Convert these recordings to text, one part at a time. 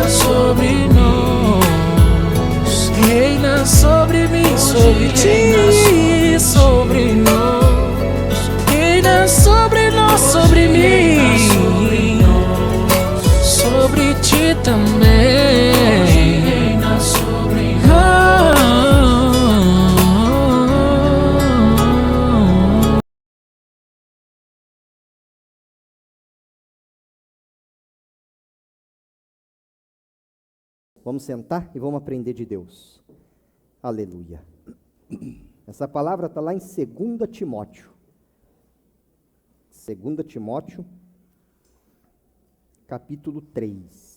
sobre nós, reina sobre mim, sobre ti, sobre nós, reina sobre nós, sobre mim, sobre ti também, reina sobre nós. Vamos sentar e vamos aprender de Deus. Aleluia. Essa palavra está lá em 2 Timóteo. 2 Timóteo, capítulo 3.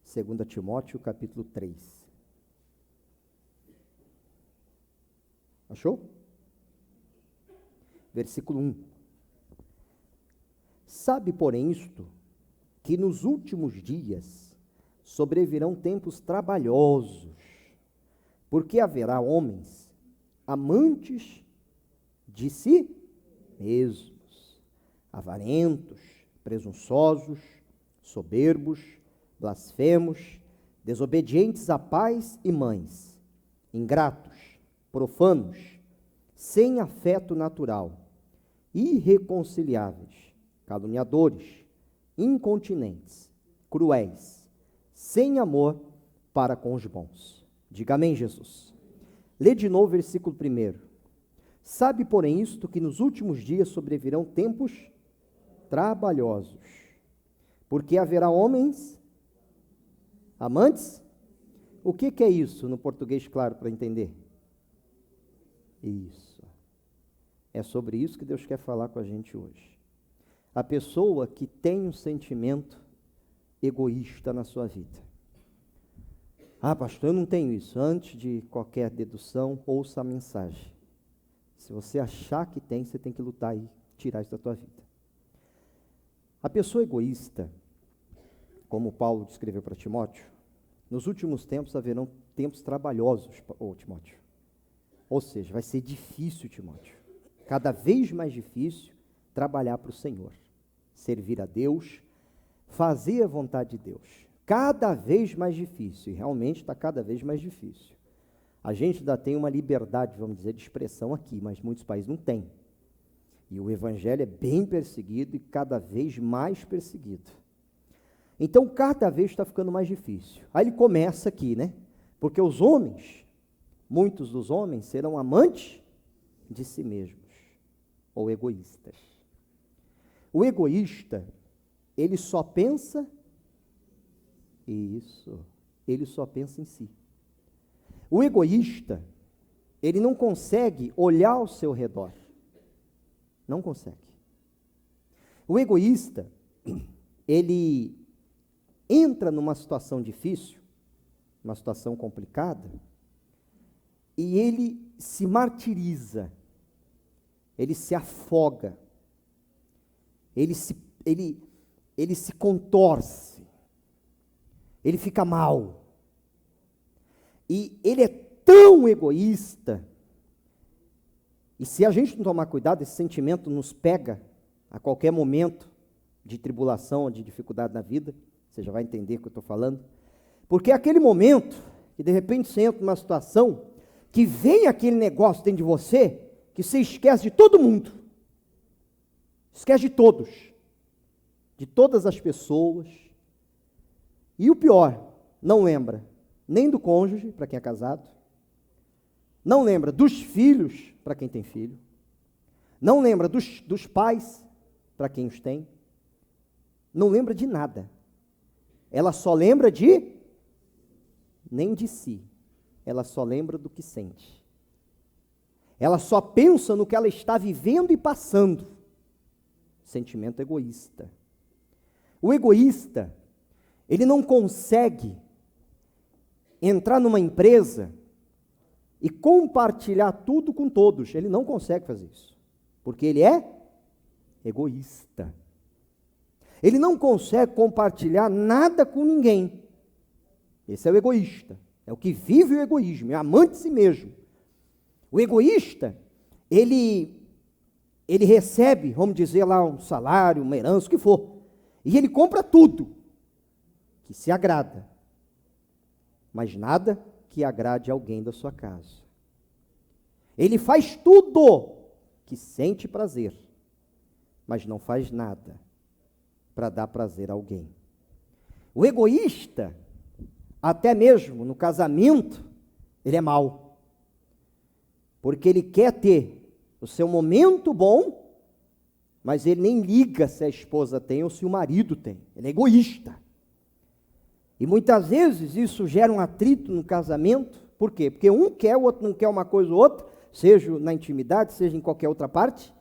Segunda Timóteo, capítulo 3. Achou? Versículo 1. Sabe, porém, isto, que nos últimos dias sobrevirão tempos trabalhosos, porque haverá homens amantes de si mesmos, avarentos, presunçosos, soberbos, blasfemos, desobedientes a pais e mães, ingratos, profanos, sem afeto natural, irreconciliáveis, caluniadores, incontinentes, cruéis, sem amor para com os bons. Diga amém, Jesus. Lê de novo o versículo 1. Sabe, porém, isto, que nos últimos dias sobrevirão tempos trabalhosos, porque haverá homens amantes? O que é isso no português claro para entender? Isso. É sobre isso que Deus quer falar com a gente hoje. A pessoa que tem um sentimento egoísta na sua vida. Ah, pastor, eu não tenho isso. Antes de qualquer dedução, ouça a mensagem. Se você achar que tem, você tem que lutar e tirar isso da tua vida. A pessoa egoísta, como Paulo descreveu para Timóteo, nos últimos tempos haverão tempos trabalhosos, Timóteo. Ou seja, vai ser difícil, Timóteo. Cada vez mais difícil trabalhar para o Senhor. Servir a Deus, fazer a vontade de Deus. Cada vez mais difícil, e realmente está cada vez mais difícil. A gente ainda tem uma liberdade, vamos dizer, de expressão aqui, mas muitos países não têm. E o evangelho é bem perseguido e cada vez mais perseguido. Então, cada vez está ficando mais difícil. Aí ele começa aqui, né? Porque os homens, muitos dos homens, serão amantes de si mesmos, ou egoístas. O egoísta, ele só pensa, ele só pensa em si. O egoísta, ele não consegue olhar ao seu redor. Não consegue. O egoísta, ele entra numa situação difícil, uma situação complicada, e ele se martiriza, ele se afoga, ele se contorce, ele fica mal. E ele é tão egoísta, e se a gente não tomar cuidado, esse sentimento nos pega a qualquer momento de tribulação ou de dificuldade na vida. Você já vai entender o que eu estou falando. Porque é aquele momento que de repente você entra numa situação que vem aquele negócio dentro de você, que você esquece de todo mundo. Esquece de todos. De todas as pessoas. E o pior, não lembra nem do cônjuge, para quem é casado. Não lembra dos filhos, para quem tem filho. Não lembra dos pais, para quem os tem. Não lembra de nada. Ela só lembra nem de si. Ela só lembra do que sente. Ela só pensa no que ela está vivendo e passando. Sentimento egoísta. O egoísta, ele não consegue entrar numa empresa e compartilhar tudo com todos. Ele não consegue fazer isso. Porque ele é egoísta. Ele não consegue compartilhar nada com ninguém. Esse é o egoísta. É o que vive o egoísmo, é amante de si mesmo. O egoísta, ele recebe, vamos dizer lá, um salário, uma herança, o que for. E ele compra tudo que se agrada. Mas nada que agrade alguém da sua casa. Ele faz tudo que sente prazer, mas não faz nada para dar prazer a alguém. O egoísta, até mesmo no casamento, ele é mau. Porque ele quer ter o seu momento bom, mas ele nem liga se a esposa tem ou se o marido tem. Ele é egoísta. E muitas vezes isso gera um atrito no casamento. Por quê? Porque um quer, o outro não quer uma coisa ou outra, seja na intimidade, seja em qualquer outra parte.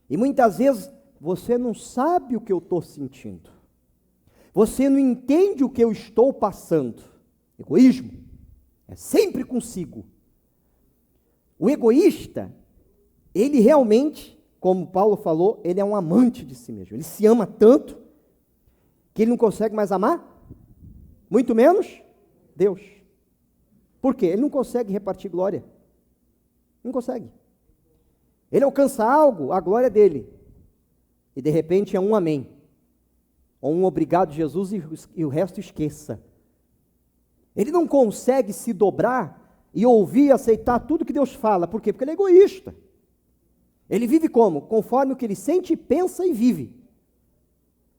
E muitas vezes você não sabe o que eu estou sentindo. Você não entende o que eu estou passando. Egoísmo é sempre consigo. O egoísta, ele realmente, como Paulo falou, ele é um amante de si mesmo. Ele se ama tanto que ele não consegue mais amar, muito menos Deus. Por quê? Ele não consegue repartir glória. Não consegue. Ele alcança algo, a glória é dele. E de repente é um amém. Ou um obrigado, Jesus, e o resto esqueça. Ele não consegue se dobrar e ouvir e aceitar tudo que Deus fala. Por quê? Porque ele é egoísta. Ele vive como? Conforme o que ele sente, pensa e vive.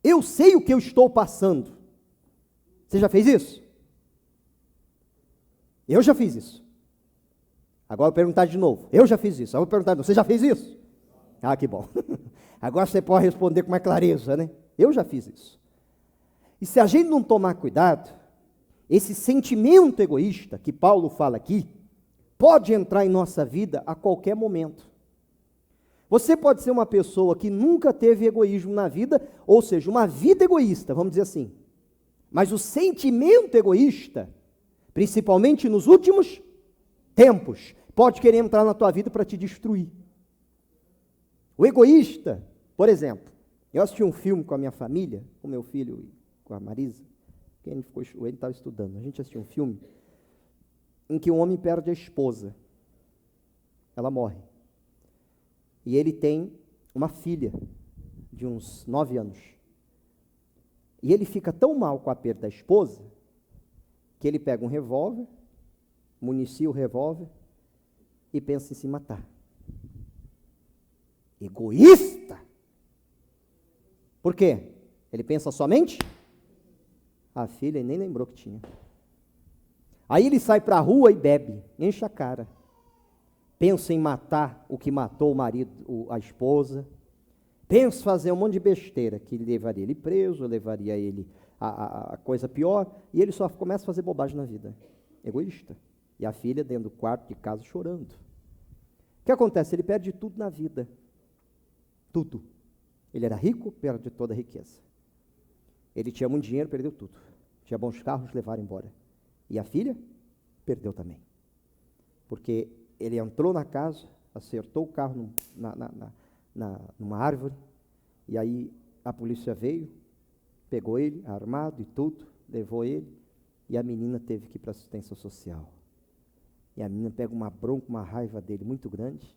Eu sei o que eu estou passando. Você já fez isso? Eu já fiz isso. Agora eu vou perguntar de novo. Eu já fiz isso. Agora eu vou perguntar de novo. Você já fez isso? Ah, que bom. Agora você pode responder com mais clareza, né? Eu já fiz isso. E se a gente não tomar cuidado, esse sentimento egoísta que Paulo fala aqui, pode entrar em nossa vida a qualquer momento. Você pode ser uma pessoa que nunca teve egoísmo na vida, ou seja, uma vida egoísta, vamos dizer assim. Mas o sentimento egoísta, principalmente nos últimos tempos, pode querer entrar na tua vida para te destruir. O egoísta, por exemplo, eu assisti um filme com a minha família, com meu filho e com a Marisa, que ele estava estudando. A gente assistiu um filme em que um homem perde a esposa. Ela morre. E ele tem uma filha de uns 9 anos. E ele fica tão mal com a perda da esposa, que ele pega um revólver, municia o revólver e pensa em se matar. Egoísta! Por quê? Ele pensa somente? A filha e nem lembrou que tinha. Aí ele sai para a rua e bebe, enche a cara. Pensa em matar o que matou o marido, a esposa. Pensa em fazer um monte de besteira, que levaria ele preso, levaria ele a coisa pior, e ele só começa a fazer bobagem na vida. Egoísta. E a filha dentro do quarto de casa chorando. O que acontece? Ele perde tudo na vida. Tudo. Ele era rico, perde toda a riqueza. Ele tinha muito dinheiro, perdeu tudo. Tinha bons carros, levaram embora. E a filha? Perdeu também. Porque ele entrou na casa, acertou o carro numa árvore, e aí a polícia veio, pegou ele, armado e tudo, levou ele, e a menina teve que ir para a assistência social. E a menina pega uma bronca, uma raiva dele muito grande,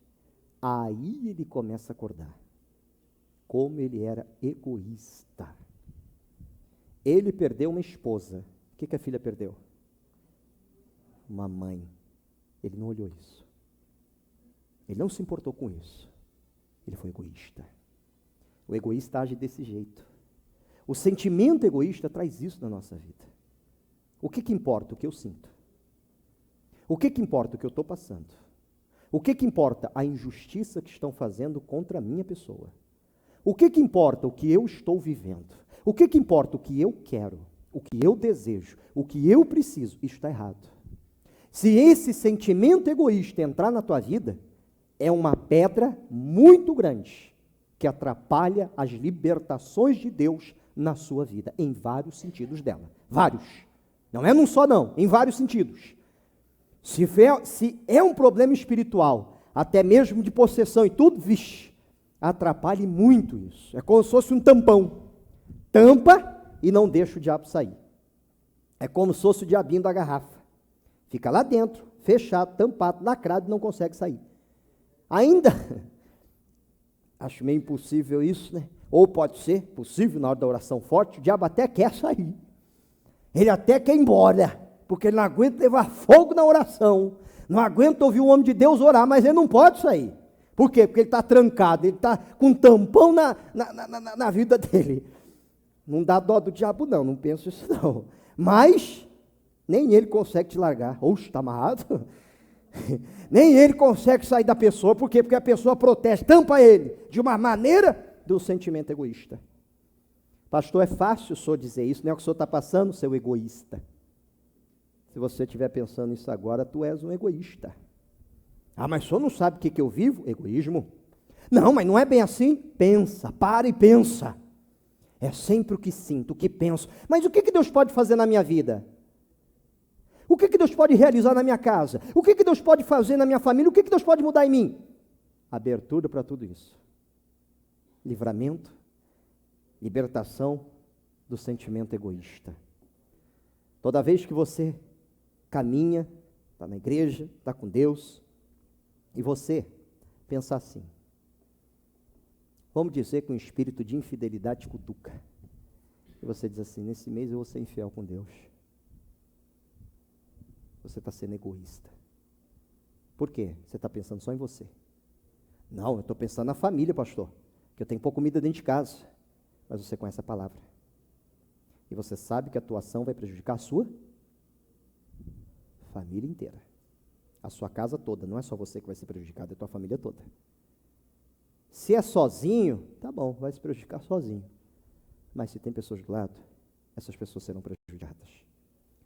aí ele começa a acordar. Como ele era egoísta. Ele perdeu uma esposa. O que a filha perdeu? Uma mãe. Ele não olhou isso. Ele não se importou com isso. Ele foi egoísta. O egoísta age desse jeito. O sentimento egoísta traz isso na nossa vida. O que importa? O que eu sinto. O que importa? O que eu estou passando. O que importa? A injustiça que estão fazendo contra a minha pessoa. O que importa? O que eu estou vivendo. O que importa? O que eu quero. O que eu desejo. O que eu preciso. Isso está errado. Se esse sentimento egoísta entrar na tua vida, é uma pedra muito grande que atrapalha as libertações de Deus na sua vida, em vários sentidos dela. Vários. Não é num só não, em vários sentidos. Se é um problema espiritual, até mesmo de possessão e tudo, vixe, atrapalhe muito isso. É como se fosse um tampão. Tampa e não deixa o diabo sair. É como se fosse o diabinho da garrafa. Fica lá dentro, fechado, tampado, lacrado e não consegue sair. Ainda, acho meio impossível isso, né? Ou pode ser possível na hora da oração forte, o diabo até quer sair. Ele até quer ir embora, porque ele não aguenta levar fogo na oração. Não aguenta ouvir o homem de Deus orar, mas ele não pode sair. Por quê? Porque ele está trancado, ele está com um tampão na vida dele. Não dá dó do diabo não, não penso isso não. Mas, nem ele consegue te largar. Oxe, está amarrado? Nem ele consegue sair da pessoa. Por quê? Porque a pessoa protege, tampa ele, de uma maneira do sentimento egoísta. Pastor, é fácil o senhor dizer isso, não é o que o senhor está passando, seu egoísta. Se você estiver pensando nisso agora, tu és um egoísta. Ah, mas o senhor não sabe o que eu vivo? Egoísmo. Não, mas não é bem assim. Pensa, para e pensa. É sempre o que sinto, o que penso. Mas o que Deus pode fazer na minha vida? O que Deus pode realizar na minha casa? O que Deus pode fazer na minha família? O que Deus pode mudar em mim? Abertura para tudo isso. Livramento, libertação do sentimento egoísta. Toda vez que você caminha, está na igreja, está com Deus, e você pensa assim, vamos dizer que um espírito de infidelidade te cutuca, e você diz assim, nesse mês eu vou ser infiel com Deus. Você está sendo egoísta. Por quê? Você está pensando só em você. Não, eu estou pensando na família, pastor, que eu tenho pouca comida dentro de casa, mas você conhece a palavra. E você sabe que a tua ação vai prejudicar a sua família inteira. A sua casa toda, não é só você que vai ser prejudicado, é a tua família toda. Se é sozinho, tá bom, vai se prejudicar sozinho. Mas se tem pessoas do lado, essas pessoas serão prejudicadas.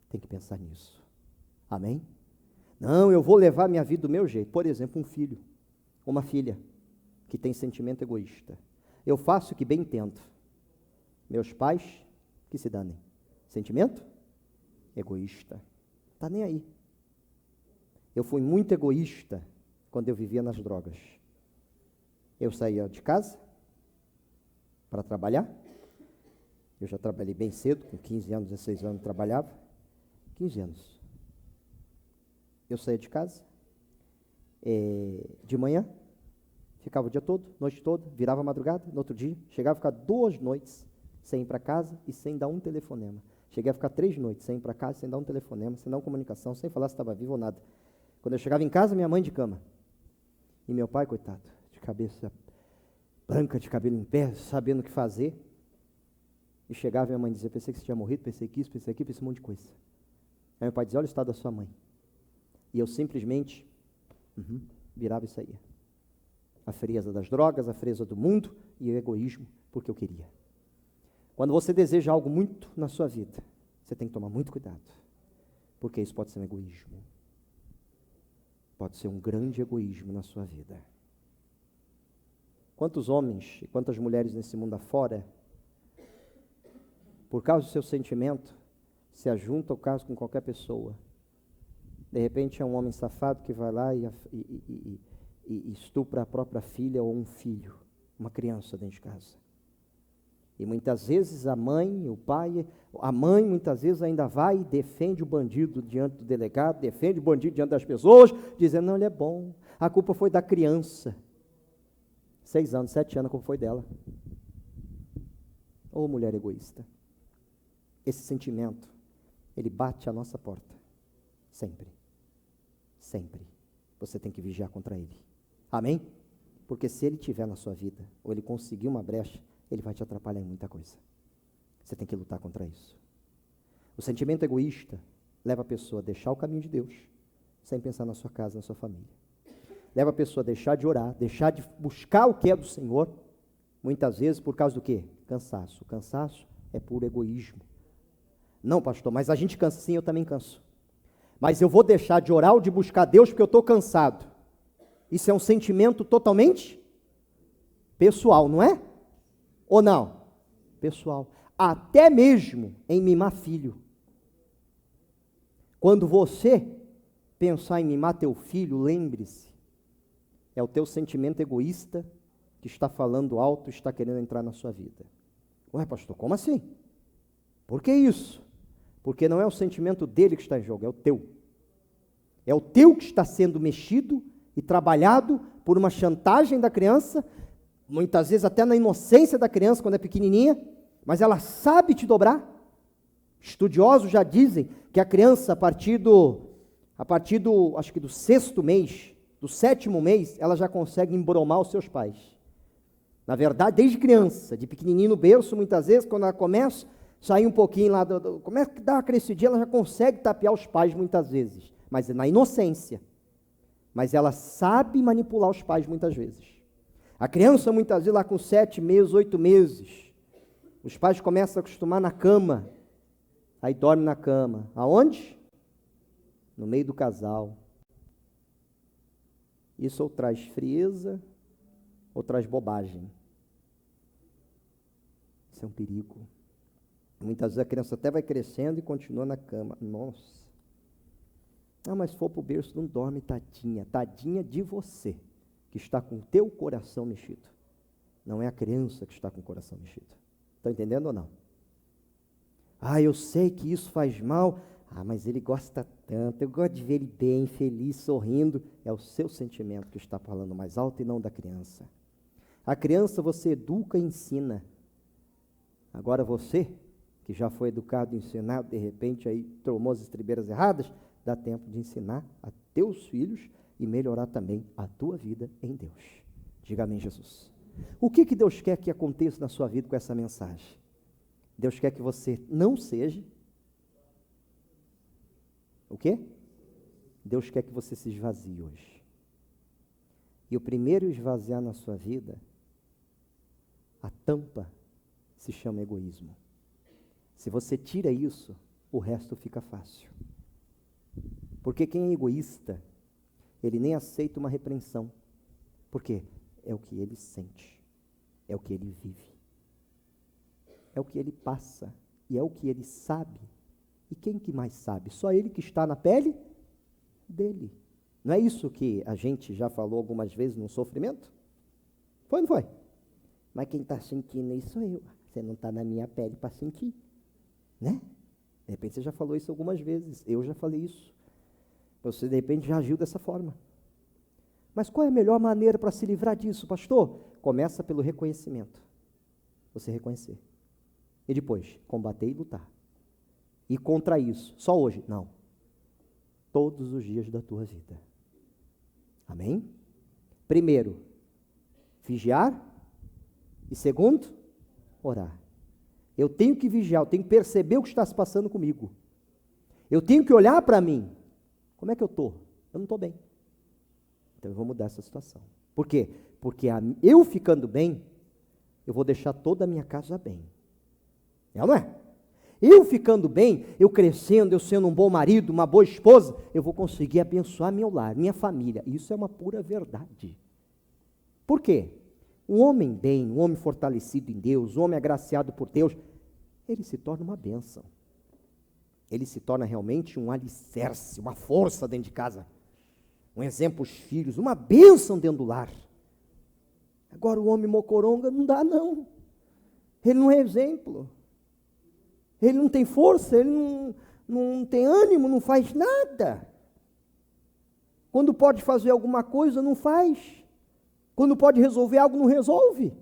Tem que pensar nisso. Amém? Não, eu vou levar minha vida do meu jeito. Por exemplo, um filho, uma filha, que tem sentimento egoísta. Eu faço o que bem entendo. Meus pais, que se danem. Sentimento? Egoísta. Está nem aí. Eu fui muito egoísta quando eu vivia nas drogas. Eu saía de casa para trabalhar. Eu já trabalhei bem cedo, com 15 anos, 16 anos trabalhava. 15 anos. Eu saía de casa, de manhã, ficava o dia todo, noite toda, virava a madrugada, no outro dia, chegava a ficar 2 noites sem ir para casa e sem dar um telefonema. Cheguei a ficar 3 noites sem ir para casa, sem dar um telefonema, sem dar uma comunicação, sem falar se estava vivo ou nada. Quando eu chegava em casa, minha mãe de cama. E meu pai, coitado, de cabeça branca, de cabelo em pé, sabendo o que fazer. E chegava minha mãe dizia, pensei que você tinha morrido, pensei que isso, pensei aquilo, pensei um monte de coisa. Aí meu pai dizia, olha o estado da sua mãe. E eu simplesmente virava e saía. A frieza das drogas, a frieza do mundo e o egoísmo, porque eu queria. Quando você deseja algo muito na sua vida, você tem que tomar muito cuidado, porque isso pode ser um egoísmo. Pode ser um grande egoísmo na sua vida. Quantos homens e quantas mulheres nesse mundo afora, por causa do seu sentimento, se ajuntam ao caso com qualquer pessoa. De repente é um homem safado que vai lá e estupra a própria filha ou um filho, uma criança dentro de casa. E muitas vezes a mãe, o pai, a mãe muitas vezes ainda vai e defende o bandido diante do delegado, defende o bandido diante das pessoas, dizendo, não, ele é bom, a culpa foi da criança. 6 anos, 7 anos, a culpa foi dela. Ô mulher egoísta. Esse sentimento, ele bate à nossa porta. Sempre. Sempre. Você tem que vigiar contra ele. Amém? Porque se ele tiver na sua vida, ou ele conseguir uma brecha, ele vai te atrapalhar em muita coisa. Você tem que lutar contra isso. O sentimento egoísta leva a pessoa a deixar o caminho de Deus, sem pensar na sua casa, na sua família. Leva a pessoa a deixar de orar, deixar de buscar o que é do Senhor, muitas vezes por causa do quê? Cansaço. O cansaço é puro egoísmo. Não, pastor, mas a gente cansa sim, eu também canso. Mas eu vou deixar de orar ou de buscar Deus porque eu estou cansado. Isso é um sentimento totalmente pessoal, não é? Ou não? Pessoal. Até mesmo em mimar filho. Quando você pensar em mimar teu filho, lembre-se, é o teu sentimento egoísta que está falando alto e está querendo entrar na sua vida. Ué, pastor, como assim? Por que isso? Porque não é o sentimento dele que está em jogo, é o teu. É o teu que está sendo mexido e trabalhado por uma chantagem da criança, muitas vezes até na inocência da criança, quando é pequenininha, mas ela sabe te dobrar. Estudiosos já dizem que a criança, a partir do, acho que do 6º mês, do 7º mês, ela já consegue embromar os seus pais. Na verdade, desde criança, de pequenininho no berço, muitas vezes, quando ela começa a sair um pouquinho lá, começa a dar uma crescidinha, ela já consegue tapear os pais muitas vezes, mas é na inocência. Mas ela sabe manipular os pais muitas vezes. A criança, muitas vezes, lá com 7 meses, 8 meses, os pais começam a acostumar na cama, aí dorme na cama. Aonde? No meio do casal. Isso ou traz frieza, ou traz bobagem. Isso é um perigo. Muitas vezes a criança até vai crescendo e continua na cama. Nossa. Ah, mas se for para o berço, não dorme, tadinha. Tadinha de você, que está com o teu coração mexido. Não é a criança que está com o coração mexido. Estão entendendo ou não? Ah, eu sei que isso faz mal. Ah, mas ele gosta tanto. Eu gosto de ver ele bem, feliz, sorrindo. É o seu sentimento que está falando mais alto e não da criança. A criança você educa e ensina. Agora você, que já foi educado e ensinado, de repente aí tomou as estribeiras erradas, dá tempo de ensinar a teus filhos e melhorar também a tua vida em Deus. Diga amém, Jesus. O que Deus quer que aconteça na sua vida com essa mensagem? Deus quer que você não seja... O quê? Deus quer que você se esvazie hoje. E o primeiro esvaziar na sua vida, a tampa se chama egoísmo. Se você tira isso, o resto fica fácil. Porque quem é egoísta, ele nem aceita uma repreensão. Por quê? É o que ele sente, é o que ele vive, é o que ele passa e é o que ele sabe. E quem que mais sabe? Só ele que está na pele dele. Não é isso que a gente já falou algumas vezes no sofrimento? Foi ou não foi? Mas quem está sentindo isso sou eu. Você não está na minha pele para sentir, né? De repente você já falou isso algumas vezes. Eu já falei isso. Você de repente já agiu dessa forma. Mas qual é a melhor maneira para se livrar disso, pastor? Começa pelo reconhecimento. Você reconhecer. E depois, combater e lutar. E contra isso, só hoje? Não. Todos os dias da tua vida. Amém? Primeiro, vigiar. E segundo, orar. Eu tenho que vigiar, eu tenho que perceber o que está se passando comigo. Eu tenho que olhar para mim. Como é que eu estou? Eu não estou bem. Então eu vou mudar essa situação. Por quê? Porque eu ficando bem, eu vou deixar toda a minha casa bem. É ou não é? Eu ficando bem, eu crescendo, eu sendo um bom marido, uma boa esposa, eu vou conseguir abençoar meu lar, minha família. Isso é uma pura verdade. Por quê? Um homem bem, um homem fortalecido em Deus, um homem agraciado por Deus, ele se torna uma bênção. Ele se torna realmente um alicerce, uma força dentro de casa. Um exemplo aos filhos, uma bênção dentro do lar. Agora o homem mocoronga não dá não. Ele não é exemplo. Ele não tem força, ele não tem ânimo, não faz nada. Quando pode fazer alguma coisa, não faz. Quando pode resolver algo, não resolve.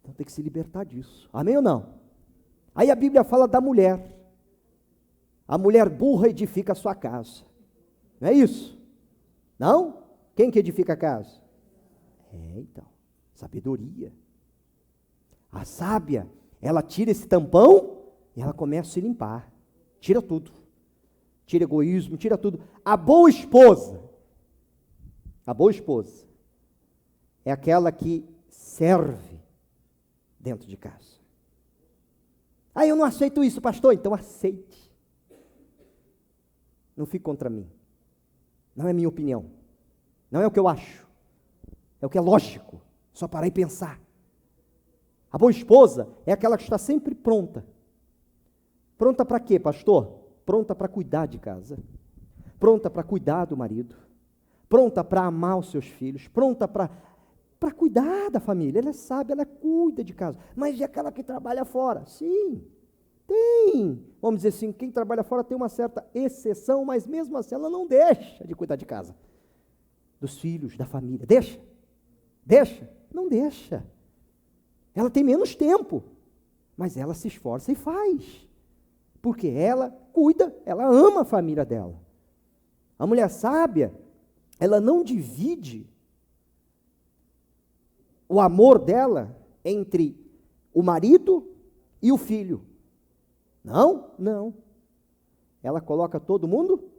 Então tem que se libertar disso. Amém ou não? Aí a Bíblia fala da mulher. A mulher burra edifica a sua casa. Não é isso? Não? Quem que edifica a casa? É, então, sabedoria. A sábia, ela tira esse tampão e ela começa a se limpar. Tira tudo. Tira egoísmo, tira tudo. A boa esposa é aquela que serve dentro de casa. Ah, eu não aceito isso, pastor. Então aceite. Não fique contra mim. Não é minha opinião. Não é o que eu acho. É o que é lógico. Só parar e pensar. A boa esposa é aquela que está sempre pronta. Pronta para quê, pastor? Pronta para cuidar de casa. Pronta para cuidar do marido. Pronta para amar os seus filhos. Pronta para para cuidar da família. Ela é sábia, ela cuida de casa. Mas e aquela que trabalha fora? Sim, tem. Vamos dizer assim, quem trabalha fora tem uma certa exceção, mas mesmo assim ela não deixa de cuidar de casa. Dos filhos, da família. Deixa? Deixa? Não deixa. Ela tem menos tempo, mas ela se esforça e faz. Porque ela cuida, ela ama a família dela. A mulher sábia, ela não divide o amor dela entre o marido e o filho. Não. Ela coloca todo mundo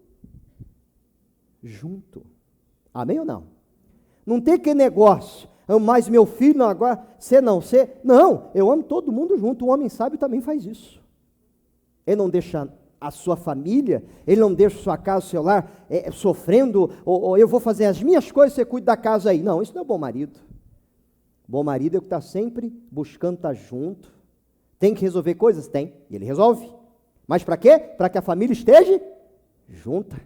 junto. Amém ou não? Não tem que negócio. Mas meu filho, não, agora você não. Não, eu amo todo mundo junto. O homem sábio também faz isso. Ele não deixa a sua família, ele não deixa sua casa, seu lar sofrendo, ou eu vou fazer as minhas coisas, você cuida da casa aí. Não, isso não é bom marido. Bom marido é o que está sempre buscando estar junto. Tem que resolver coisas? Tem, e ele resolve. Mas para quê? Para que a família esteja junta.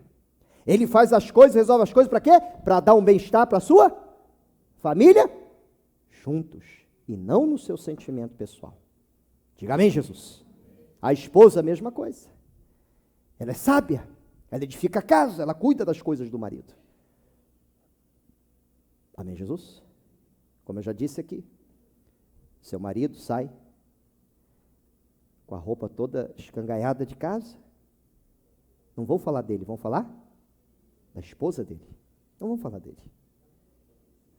Ele faz as coisas, resolve as coisas para quê? Para dar um bem-estar para a sua família juntos, e não no seu sentimento pessoal. Diga amém, Jesus. A esposa, a mesma coisa. Ela é sábia, ela edifica a casa, ela cuida das coisas do marido. Amém, Jesus? Como eu já disse aqui, seu marido sai com a roupa toda escangaiada de casa. Não vão falar dele, vão falar da esposa dele. Não vão falar dele.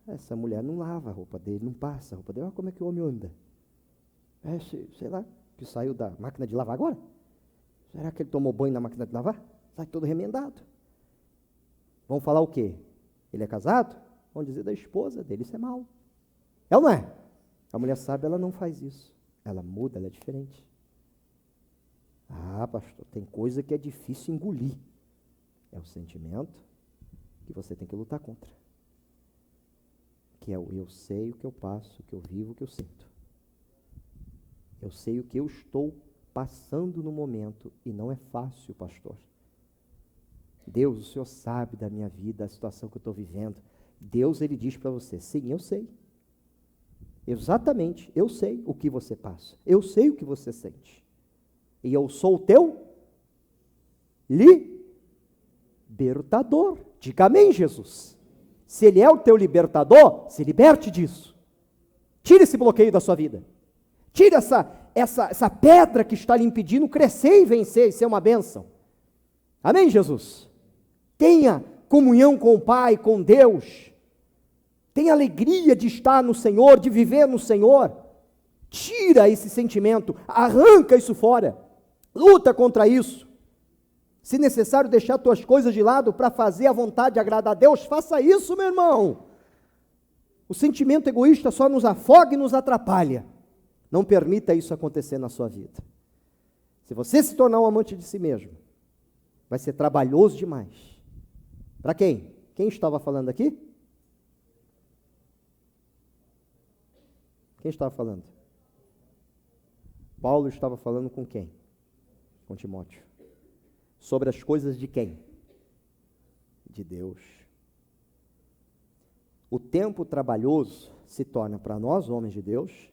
Essa mulher não lava a roupa dele, não passa a roupa dele. Olha como é que o homem anda. Sei lá, que saiu da máquina de lavar agora. Será que ele tomou banho na máquina de lavar? Sai todo remendado. Vão falar o quê? Ele é casado? Vão dizer da esposa dele, isso é mal. É ou não é? A mulher sábia, ela não faz isso. Ela muda, ela é diferente. Ah, pastor, tem coisa que é difícil engolir. É o sentimento que você tem que lutar contra. Que é o eu sei o que eu passo, o que eu vivo, o que eu sinto. Eu sei o que eu estou passando no momento, e não é fácil, pastor. Deus, o Senhor sabe da minha vida, da situação que eu estou vivendo. Deus, Ele diz para você, sim, eu sei. Exatamente, eu sei o que você passa. Eu sei o que você sente. E eu sou o teu libertador. Diga amém, Jesus. Se Ele é o teu libertador, se liberte disso. Tire esse bloqueio da sua vida. Tire essa pedra que está lhe impedindo crescer e vencer e ser uma bênção. Amém, Jesus? Tenha comunhão com o Pai, com Deus. Tenha alegria de estar no Senhor, de viver no Senhor. Tira esse sentimento, arranca isso fora. Luta contra isso. Se necessário deixar tuas coisas de lado para fazer a vontade de agradar a Deus, faça isso, meu irmão. O sentimento egoísta só nos afoga e nos atrapalha. Não permita isso acontecer na sua vida. Se você se tornar um amante de si mesmo, vai ser trabalhoso demais. Para quem? Quem estava falando aqui? Quem estava falando? Paulo estava falando com quem? Com Timóteo. Sobre as coisas de quem? De Deus. O tempo trabalhoso se torna para nós, homens de Deus,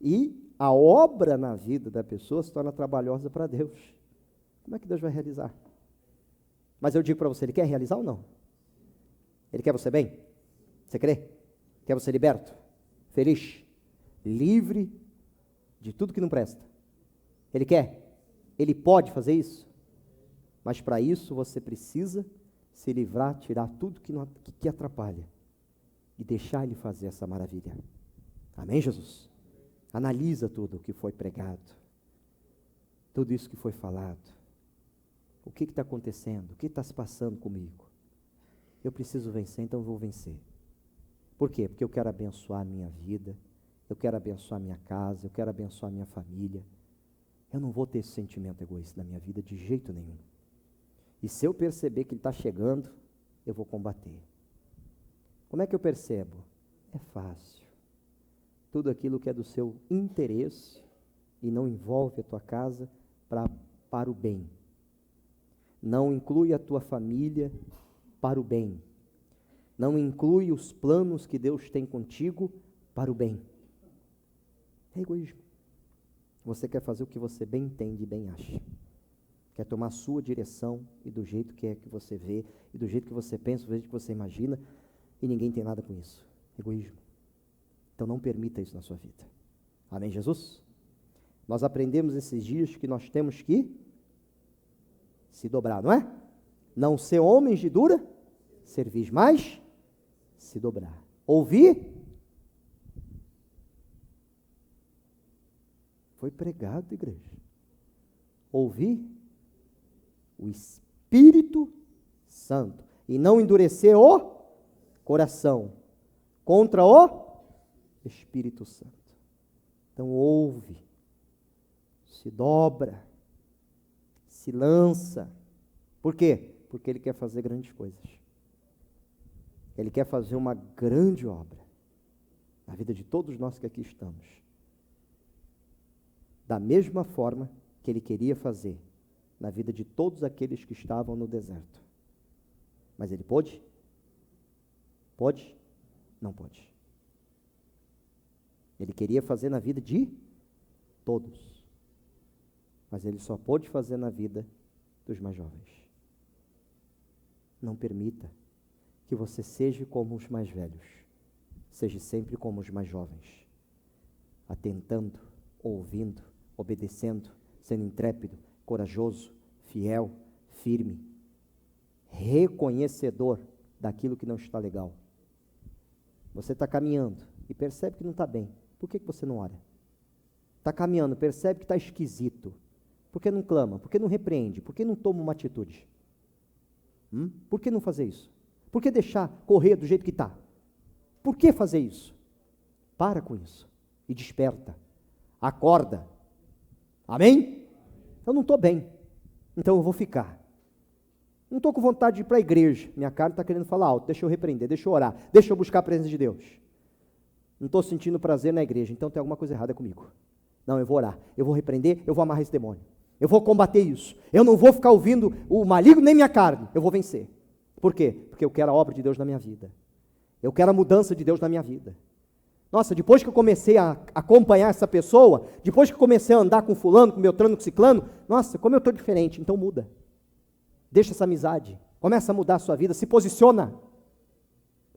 e a obra na vida da pessoa se torna trabalhosa para Deus. Como é que Deus vai realizar? Mas eu digo para você, Ele quer realizar ou não? Ele quer você bem? Você crê? Quer você liberto? Feliz? Livre de tudo que não presta? Ele quer? Ele pode fazer isso? Mas para isso você precisa se livrar, tirar tudo que atrapalha e deixar Ele fazer essa maravilha. Amém, Jesus? Analisa tudo o que foi pregado, tudo isso que foi falado. O que está acontecendo? O que está se passando comigo? Eu preciso vencer, então eu vou vencer. Por quê? Porque eu quero abençoar a minha vida, eu quero abençoar a minha casa, eu quero abençoar a minha família. Eu não vou ter esse sentimento egoísta na minha vida de jeito nenhum. E se eu perceber que ele está chegando, eu vou combater. Como é que eu percebo? É fácil. Tudo aquilo que é do seu interesse e não envolve a tua casa para o bem. Não inclui a tua família para o bem. não inclui os planos que Deus tem contigo para o bem. É egoísmo. Você quer fazer o que você bem entende e bem acha. Quer tomar a sua direção e do jeito que é que você vê, e do jeito que você pensa, do jeito que você imagina, e ninguém tem nada com isso. Egoísmo. Então não permita isso na sua vida. Amém, Jesus? Nós aprendemos esses dias que nós temos que se dobrar, não é? Não ser homens de dura cerviz, mas se dobrar. Ouvir. Foi pregado, igreja. Ouvir o Espírito Santo e não endurecer o coração contra o Espírito Santo. Então ouve, se dobra, se lança. Por quê? Porque Ele quer fazer grandes coisas. Ele quer fazer uma grande obra na vida de todos nós que aqui estamos. Da mesma forma que Ele queria fazer na vida de todos aqueles que estavam no deserto. Mas Ele pôde? Pôde? Não pôde. Ele queria fazer na vida de todos. Mas Ele só pôde fazer na vida dos mais jovens. Não permita que você seja como os mais velhos. Seja sempre como os mais jovens. Atentando, ouvindo, obedecendo, sendo intrépido, corajoso, fiel, firme, reconhecedor daquilo que não está legal. Você está caminhando e percebe que não está bem. Por que você não ora? Está caminhando, percebe que está esquisito. Por que não clama? Por que não repreende? Por que não toma uma atitude? Por que não fazer isso? Por que deixar correr do jeito que está? Por que fazer isso? Para com isso e desperta. Acorda. Amém? Eu não estou bem, então eu vou ficar. Não estou com vontade de ir para a igreja. Minha carne está querendo falar alto. Deixa eu repreender, deixa eu orar, deixa eu buscar a presença de Deus. Não estou sentindo prazer na igreja, então tem alguma coisa errada comigo. Não, eu vou orar, eu vou repreender, eu vou amarrar esse demônio. Eu vou combater isso. Eu não vou ficar ouvindo o maligno nem minha carne. Eu vou vencer. Por quê? Porque eu quero a obra de Deus na minha vida. Eu quero a mudança de Deus na minha vida. Nossa, depois que eu comecei a acompanhar essa pessoa, depois que eu comecei a andar com fulano, com Beltrano, com Ciclano, nossa, como eu estou diferente, então muda. Deixa essa amizade, começa a mudar a sua vida, se posiciona.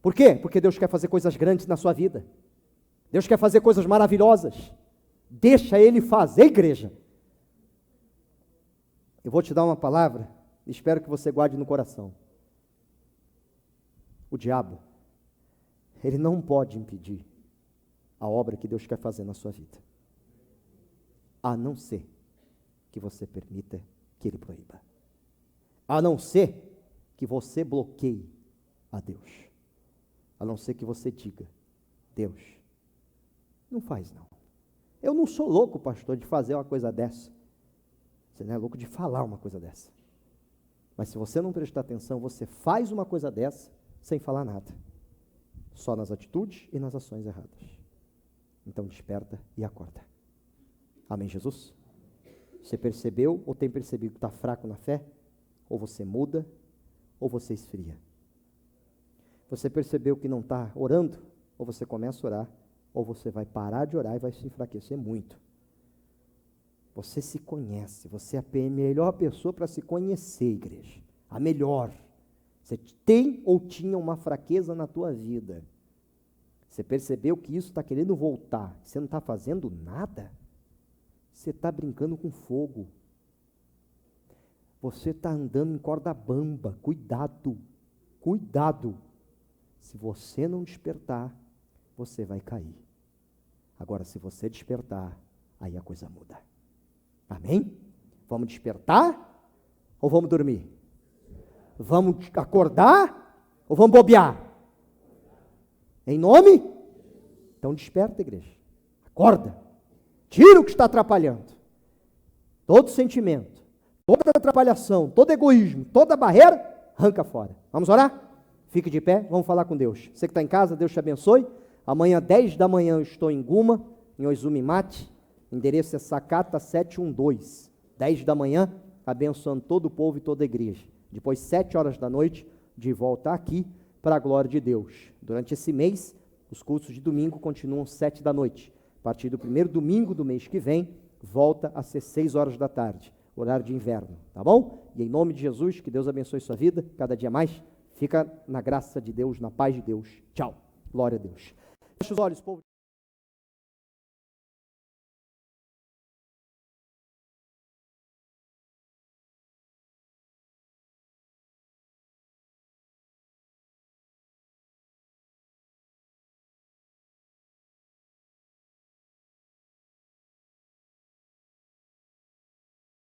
Por quê? Porque Deus quer fazer coisas grandes na sua vida. Deus quer fazer coisas maravilhosas. Deixa Ele fazer, igreja. Eu vou te dar uma palavra, espero que você guarde no coração. O diabo, ele não pode impedir a obra que Deus quer fazer na sua vida, a não ser que você permita que Ele proíba, a não ser que você bloqueie a Deus, a não ser que você diga: Deus, não faz não. Eu não sou louco, pastor, de fazer uma coisa dessa. Você não é louco de falar uma coisa dessa. Mas se você não prestar atenção, você faz uma coisa dessa sem falar nada, só nas atitudes e nas ações erradas. Então desperta e acorda. Amém, Jesus? Você percebeu ou tem percebido que está fraco na fé? Ou você muda, ou você esfria. Você percebeu que não está orando? Ou você começa a orar, ou você vai parar de orar e vai se enfraquecer muito. Você se conhece, você é a melhor pessoa para se conhecer, igreja. A melhor. Você tem ou tinha uma fraqueza na tua vida. Você percebeu que isso está querendo voltar. Você não está fazendo nada. Você está brincando com fogo. Você está andando em corda bamba. Cuidado, cuidado. Se você não despertar, você vai cair. Agora, se você despertar, aí a coisa muda. Amém? Vamos despertar ou vamos dormir? Vamos acordar ou vamos bobear? Em nome? Então desperta, igreja. Acorda. Tira o que está atrapalhando. Todo sentimento, toda atrapalhação, todo egoísmo, toda barreira, arranca fora. Vamos orar? Fique de pé, vamos falar com Deus. Você que está em casa, Deus te abençoe. Amanhã, 10 da manhã, eu estou em Guma, em Oizumi-Mate. Endereço é Sakata 712. 10 da manhã, abençoando todo o povo e toda a igreja. Depois, 7 horas da noite, de volta aqui, para a glória de Deus. Durante esse mês, os cultos de domingo continuam 7 da noite. A partir do primeiro domingo do mês que vem, volta a ser 6 horas da tarde, horário de inverno, tá bom? E em nome de Jesus, que Deus abençoe sua vida, cada dia mais. Fica na graça de Deus, na paz de Deus. Tchau. Glória a Deus. Feche os olhos, povo.